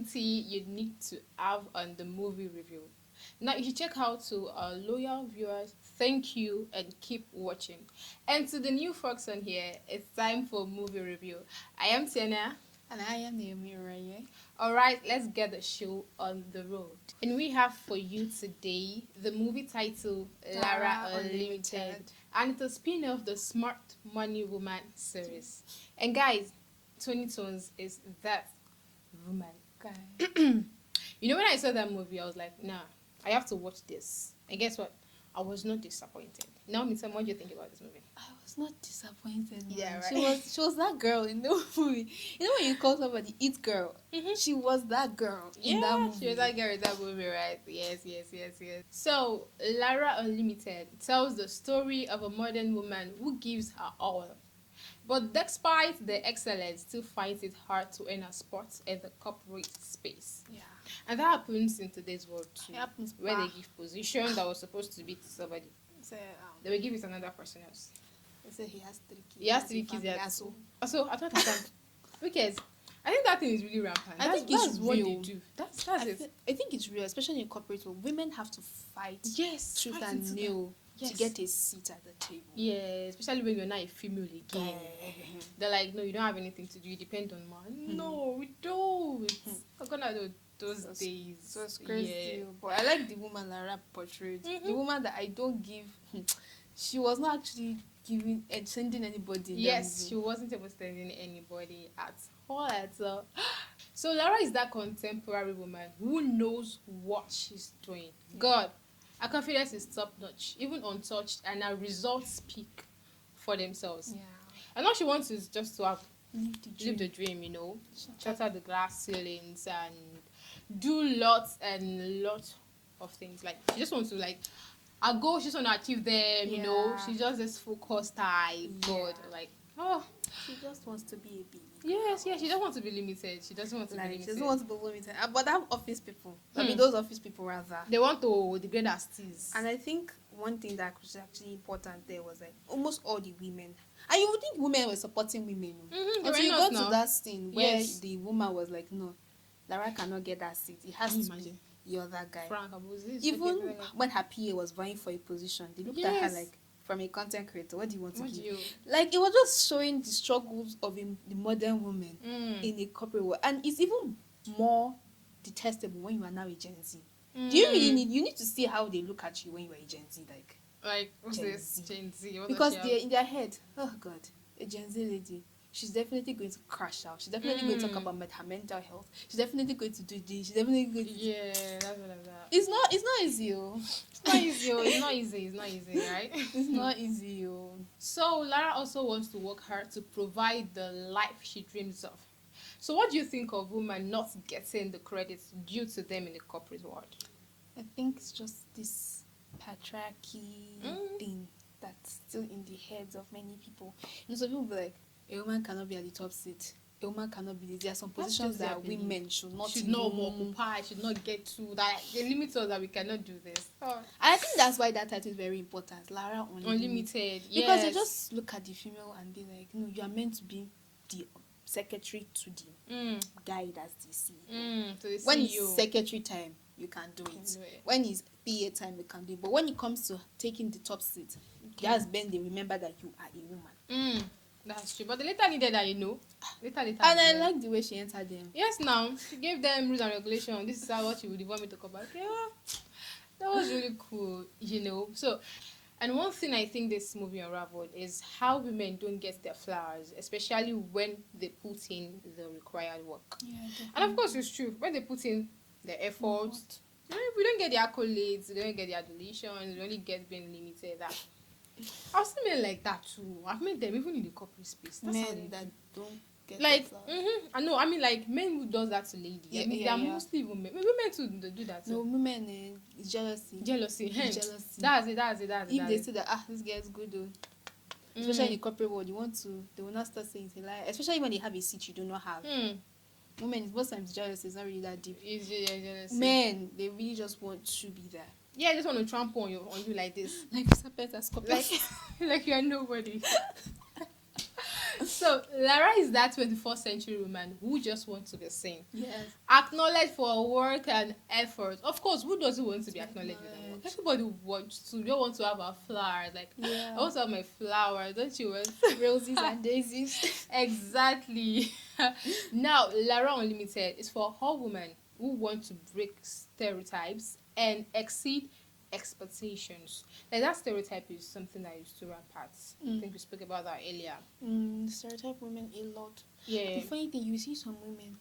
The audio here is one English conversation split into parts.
quality you need to have on the movie review. Now you should check out to our loyal viewers. Thank you and keep watching. And to the new folks on here, it's time for movie review. I am Tiana. And I am Naomi Raye. Alright, let's get the show on the road. And we have for you today the movie title Lara Unlimited. And it's a spin-off of the Smart Money Woman series. And guys, Tony Tones is that woman. Okay. You know, when I saw that movie, I was like, nah, I have to watch this. And guess what? I was not disappointed. Now, Miss what do you think about this movie? I was not disappointed. Man. Yeah, right. She was that girl in the movie. You know when you call somebody it girl? Mm-hmm. She was that girl in that movie. She was that girl in that movie, right? Yes. So, Lara Unlimited tells the story of a modern woman who gives her all. But despite the excellence, still finds it hard to earn a spot in the corporate space. Yeah. And that happens in today's world too. It happens where they give position that was supposed to be to somebody. So, they will give it to another person else. they say he has 3 kids. He has 3 kids. Yeah. Also, I thought that. Who cares? I think that thing is really rampant. I think it's that's what real. they do. That's it. I think it's real, especially in corporate world. Women have to fight tooth and nail to get a seat at the table. Yeah, especially when you're not a female again. They're like, no, you don't have anything to do. You depend on man. No, we don't. I'm gonna do those days. So it's crazy. Yeah. But I like the woman Lara portrayed. The woman that I don't give. She was not actually giving and sending anybody. Yes, she wasn't able to send anybody at all. So Lara is that contemporary woman who knows what she's doing. Yeah. God, her confidence is top notch, even untouched, and her results speak for themselves. Yeah. And all she wants is just to have live the dream, you know, shatter the glass ceilings and do lots and lots of things. Like she just wants to her goal, she just want to achieve them, you know. She's just this focused type. God, she just wants to be a baby. Yes, she doesn't want to be limited. She doesn't want to be limited. She doesn't want to be limited. But that office people, I mean those office people rather, they want to degrade as teas. And I think one thing that was actually important there was like almost all the women. And you would think women were supporting women. Until you got to that scene where the woman was like, no, Lara cannot get that seat. It has to be the other guy. Even when her PA was vying for a position, they looked at her like, from a content creator, what do you want to give? Like, it was just showing the struggles of the modern woman in a corporate world. And it's even more detestable when you are now a Gen Z. Do you really need to see how they look at you when you are a Gen Z? Like what's this? Gen Z? Because they're in their head, oh God, a Gen Z lady, she's definitely going to crash out. She's definitely going to talk about her mental health. She's definitely going to do this. She's definitely going to that's what I'm at. It's not easy. It's not easy, right? It's not easy. So Lara also wants to work hard to provide the life she dreams of. So what do you think of women not getting the credits due to them in the corporate world? I think it's just this patriarchy thing that's still in the heads of many people. You know, some people be like, a woman cannot be at the top seat. A woman cannot be. There are some positions that women should not occupy, should not get to. That they limit us that we cannot do this. I think that's why that title is very important. Lara Unlimited. Because they just look at the female and be like, no, you are meant to be the secretary to the guy that's the CEO. When it's secretary time, you can do it. When it's PA time, you can do it. But when it comes to taking the top seat, that's when they remember that you are a woman. That's true. But the later needed that, you know. Later. And I like the way she entered them. Yes, now. She gave them rules and regulations. This is what you would want me to come back. Yeah. That was really cool, you know. So, and one thing I think this movie unraveled is how women don't get their flowers, especially when they put in the required work. Yeah, and of course, it's true. When they put in the effort, we don't get the accolades, we don't get the adulations, we only get being limited. I've seen men like that too. I've met them even in the corporate space. That's men that don't get I know. I mean, like men who does that to ladies. They are mostly women. Women too do that too. No, women it's jealousy. Jealousy. That's it. If they say that this girl is good though, especially in the corporate world, they will not start saying it's a lie. Especially when they have a seat you do not have. Women, most times jealousy is not really that deep. It's jealousy. Men, they really just want to be there. Yeah, I just want to trample on you like this. Like serpent and scorpion. Like you are nobody. So So Lara is that 21st century woman who just wants to be seen. Yes. Acknowledged for her work and effort. Of course, who doesn't want to be acknowledged with her work? Everybody wants to. You don't want to have a flower. Like, I want to have my flower, don't you want? Roses and daisies. Exactly. Now, Lara Unlimited is for all women who want to break stereotypes and exceed expectations. Like, that stereotype is something that used to rampant. I think we spoke about that earlier. Stereotype women a lot. Yeah. The funny thing, you see some women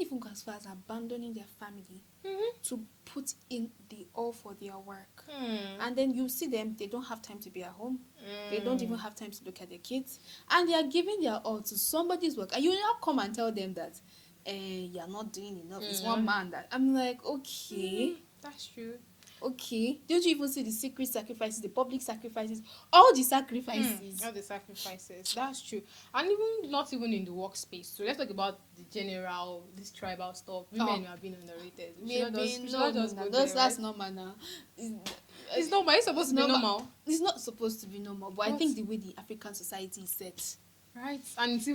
even go as far as abandoning their family to put in the all for their work. And then you see them, they don't have time to be at home. They don't even have time to look at their kids. And they are giving their all to somebody's work. And you now come and tell them that you're not doing enough. It's one man that. I'm like, okay. That's true. Okay. Don't you even see the secret sacrifices, the public sacrifices, all the sacrifices? All the sacrifices. That's true. And even not even in the workspace. So let's talk about the general, this tribal stuff. Women are being underrated. That's normal now. It's normal. It's supposed to be normal. It's not supposed to be normal, but I think the way the African society is set. Right. And it's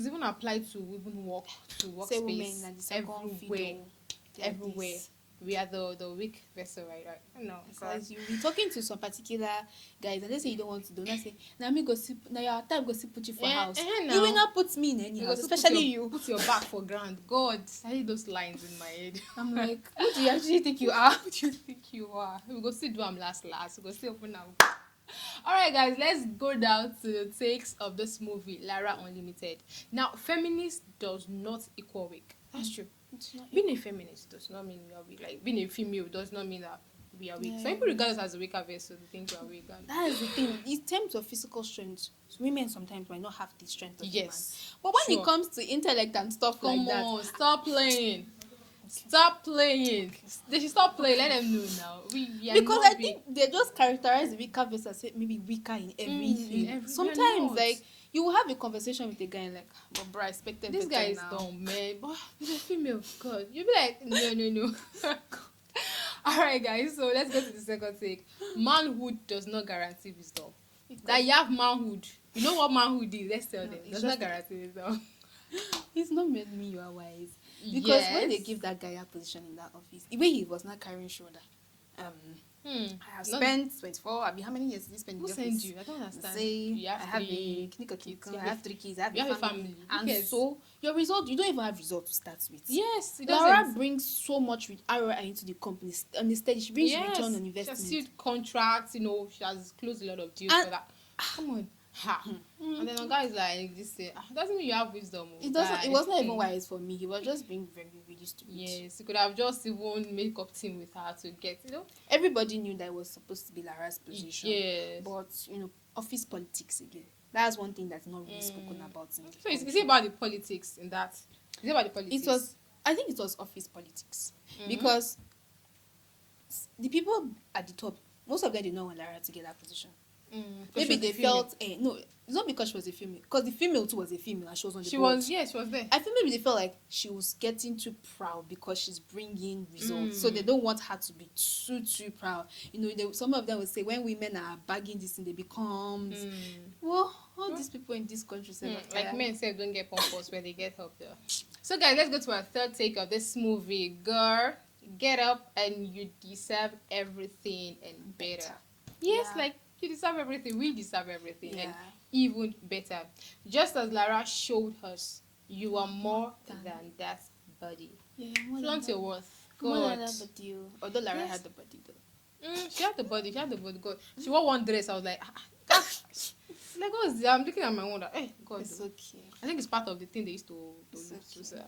even applied to even workspace. Say women and the everywhere. We are the weak vessel, right? No, because you be talking to some particular guys and they say you don't want to do. And I say, now me go see, now your time go see put you for house. You will not put me in any house, especially you. Put your back for ground. God, I hate those lines in my head. I'm like, who do you actually think you are? Who do you think you are? We go see do am last. We go see open now. Alright guys, let's go down to the takes of this movie, Lara Unlimited. Now, feminist does not equal weak. That's true. Being a feminist does not mean we are weak. Like, being a female does not mean that we are weak. Some people regard us as a weaker vessel, they think we are weak. That is the thing. In terms of physical strength, women sometimes might not have the strength of man. But when it comes to intellect and stuff like that... Come on, stop playing. Stop playing. They should stop playing. Let them know now. Because I think they just characterize the weaker vessel as maybe weaker in everything. Sometimes, like... You will have a conversation with a guy and like, but bro, I expected this guy is dumb, man. But he's a female. God, you'll be like, no. Alright, guys. So let's go to the second take. Manhood does not guarantee wisdom. That you have manhood. You know what manhood is? Let's tell them. Does not guarantee wisdom. It's not made me you are wise. Because when they give that guy a position in that office, the way he was not carrying shoulder. I have spent 24. How many years did you spend in the office? Who sent you? I don't understand. Say, I have three kids. I have a family. And so, your result, you don't even have result to start with. Yes, it Lara doesn't. Brings so much with ROI into the company. On the stage, she brings return on investment. She has sealed contracts, she has closed a lot of deals for that. Come on. And then a guy is like, this doesn't mean you have wisdom. It doesn't. It was not even wise for me. He was just being very, really stupid. Yes, he could have just even make up team with her to get, Everybody knew that it was supposed to be Lara's position. Yes. But, office politics again. That's one thing that's not really spoken about. So is it about the politics in that? Is it about the politics? I think it was office politics. Because the people at the top, most of them did not want Lara to get that position. Maybe they felt no, it's not because she was a female, because the female too was a female and she was on the board. She was there. I feel maybe they felt like she was getting too proud because she's bringing results, so they don't want her to be too proud. Some of them will say when women are bagging this thing, they become well, all these people in this country say like men say don't get pompous where they get help there. So guys, let's go to our third take of this movie. Girl, get up and you deserve everything and better. Yes, like you deserve everything. We deserve everything and even better. Just as Lara showed us, you are more than that body. Flaunt your worth. More than that body. Although Lara had the body though. She had the body. God. She wore one dress. I was like, like I'm looking at my wonder. Hey, God. It's okay. I think it's part of the thing they used to It's okay.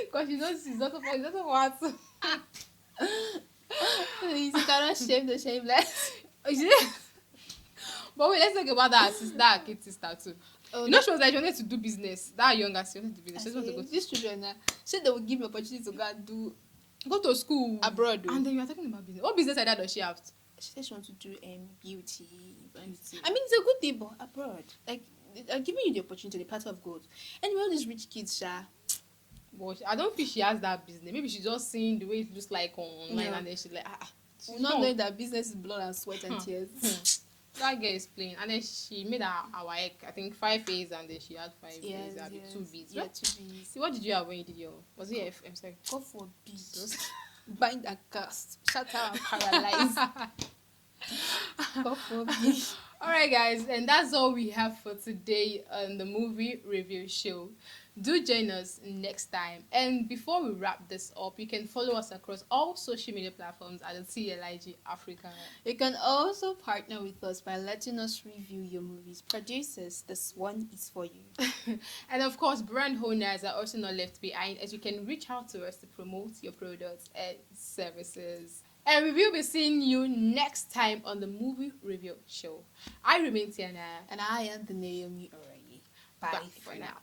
Because she's not a what. You cannot shame the shameless. But wait, let's talk about that kid sister too. She was like she wanted to do business. That younger, she wanted to do business. She wanted to go to these children said they would give me opportunity to go to school abroad. And then you are talking about business. What business idea does she have? She said she wants to do beauty. I mean, it's a good thing, but abroad, like giving you the opportunity, the part of gold. Anyway, all these rich kids, But I don't think she has that business. Maybe she's just seeing the way it looks like online, and then she's like, not knowing that business is blood and sweat and tears. That girl is playing, and then she made our egg, I think 5 A's, and then she had 5 A's, and 2 B's. Yeah, 2 B's. See, what did you have when you did your? Was it F? I'm sorry. Go for B. Bind and cast. Shut up, paralyzed. Go for B. Alright, guys, and that's all we have for today on the movie review show. Do join us next time. And before we wrap this up, you can follow us across all social media platforms at the TLIG Africa. You can also partner with us by letting us review your movies. Producers, this one is for you. And of course, brand owners are also not left behind, as you can reach out to us to promote your products and services. And we will be seeing you next time on the movie review show. I remain Tiana. And I am the Naomi already. Bye for now.